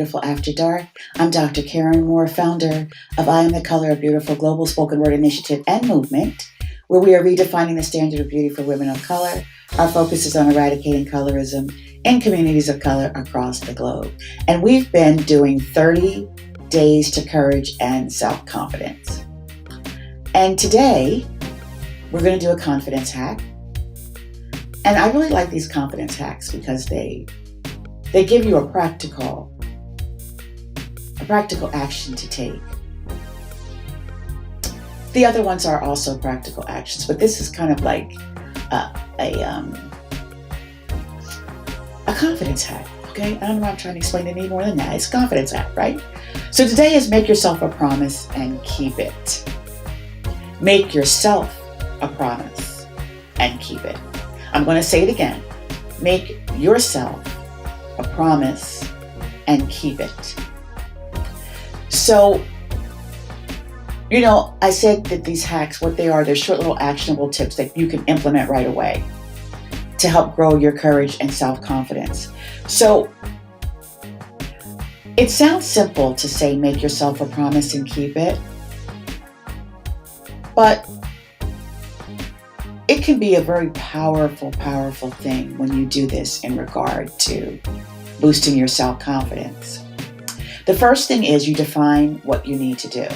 Beautiful After Dark. I'm Dr. Karen Moore, founder of I Am the Color of Beautiful Global Spoken Word Initiative and Movement, where we are redefining the standard of beauty for women of color. Our focus is on eradicating colorism in communities of color across the globe. And we've been doing 30 days to courage and self-confidence. And today, we're going to do a confidence hack. And I really like these confidence hacks because they give you a practical action to take. The other ones are also practical actions, but this is kind of like a confidence hack, okay? I don't know why I'm trying to explain it any more than that. It's a confidence hack, right? So today is make yourself a promise and keep it. Make yourself a promise and keep it. I'm going to say it again. Make yourself a promise and keep it. So, I said that these hacks, what they are, they're short little actionable tips that you can implement right away to help grow your courage and self-confidence. So, it sounds simple to say make yourself a promise and keep it, but it can be a very powerful thing when you do this in regard to boosting your self-confidence. The first thing is you define what you need to do.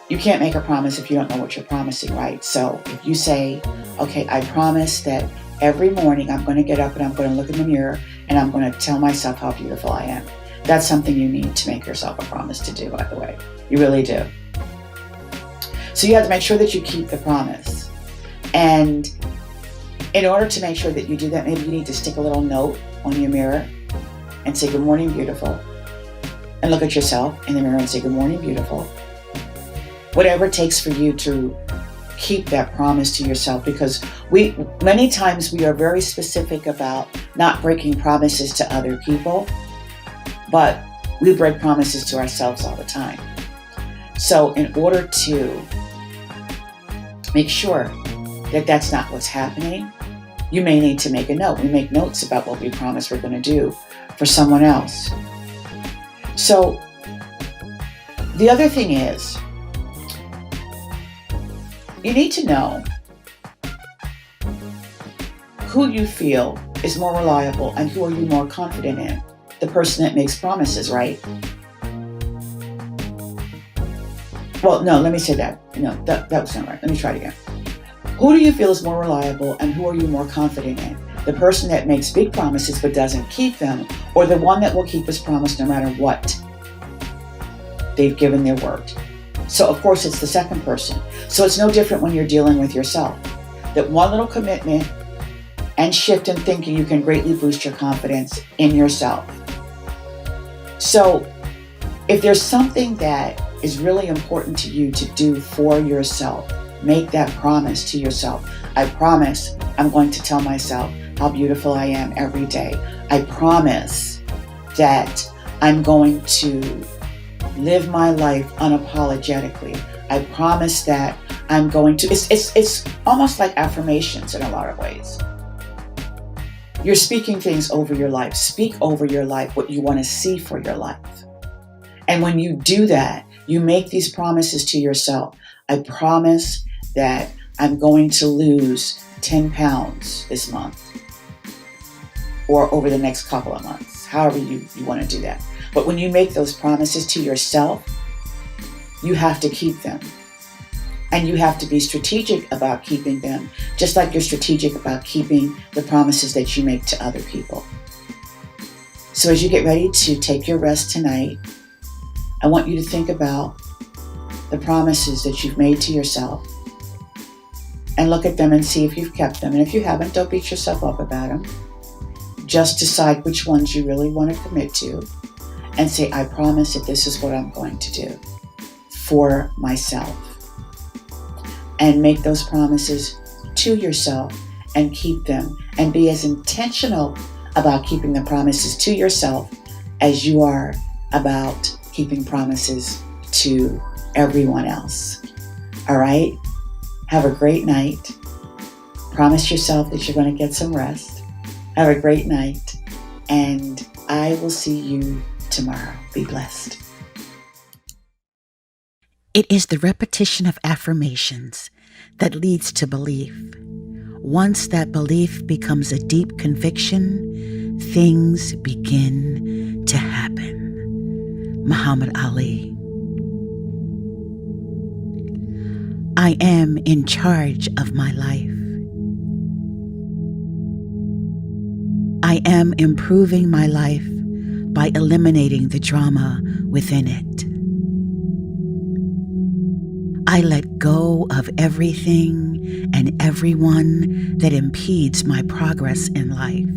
You can't make a promise if you don't know what you're promising, right? So if you say, okay, I promise that every morning I'm going to get up and I'm going to look in the mirror and I'm going to tell myself how beautiful I am. That's something you need to make yourself a promise to do, by the way. You really do. So you have to make sure that you keep the promise. And in order to make sure that you do that, maybe you need to stick a little note on your mirror and say, good morning, beautiful. And look at yourself in the mirror and say, good morning, beautiful. Whatever it takes for you to keep that promise to yourself, because many times we are very specific about not breaking promises to other people, but we break promises to ourselves all the time. So in order to make sure that that's not what's happening, you may need to make a note. We make notes about what we promise we're going to do for someone else. So the other thing is, you need to know who you feel is more reliable and who are you more confident in. The person that makes promises, right? Well, no, let me say that. No, that was not right. Let me try it again. Who do you feel is more reliable and who are you more confident in? The person that makes big promises but doesn't keep them, or the one that will keep his promise no matter what they've given their word? So of course it's the second person. So it's no different when you're dealing with yourself. That one little commitment and shift in thinking, you can greatly boost your confidence in yourself. So if there's something that is really important to you to do for yourself, make that promise to yourself. I promise I'm going to tell myself how beautiful I am every day. I promise that I'm going to live my life unapologetically. I promise that I'm going to, it's almost like affirmations in a lot of ways. You're speaking things over your life. Speak over your life what you want to see for your life. And when you do that, you make these promises to yourself. I promise that I'm going to lose 10 pounds this month or over the next couple of months, however you want to do that. But when you make those promises to yourself, you have to keep them. And you have to be strategic about keeping them, just like you're strategic about keeping the promises that you make to other people. So as you get ready to take your rest tonight, I want you to think about the promises that you've made to yourself and look at them and see if you've kept them. And if you haven't, don't beat yourself up about them. Just decide which ones you really want to commit to and say, I promise that this is what I'm going to do for myself. And make those promises to yourself and keep them and be as intentional about keeping the promises to yourself as you are about keeping promises to everyone else. All right? Have a great night. Promise yourself that you're going to get some rest. Have a great night and I will see you tomorrow. Be blessed. It is the repetition of affirmations that leads to belief. Once that belief becomes a deep conviction, things begin to happen. Muhammad Ali. I am in charge of my life. I am improving my life by eliminating the drama within it. I let go of everything and everyone that impedes my progress in life.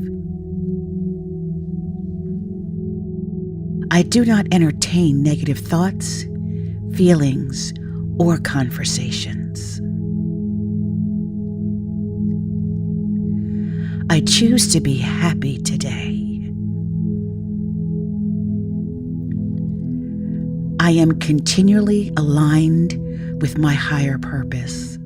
I do not entertain negative thoughts, feelings, or conversations. I choose to be happy today. I am continually aligned with my higher purpose.